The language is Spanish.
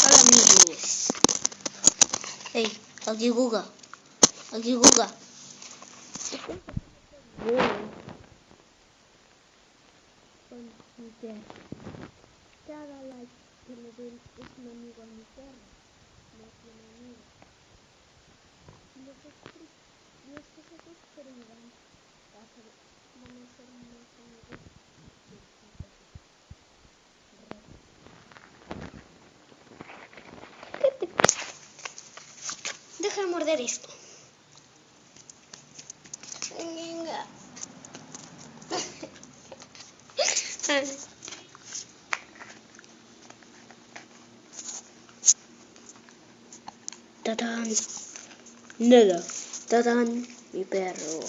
Hola amigos. Hey, aquí Guga. Aquí Guga. Que haga like, que le den es un amigo a mi perro. No tiene amigo. Y los que se suscriban van a ser más amigos del sitio. Deja de morder esto. Venga. ¡Tatán! Nada. ¡Tatán! Mi perro.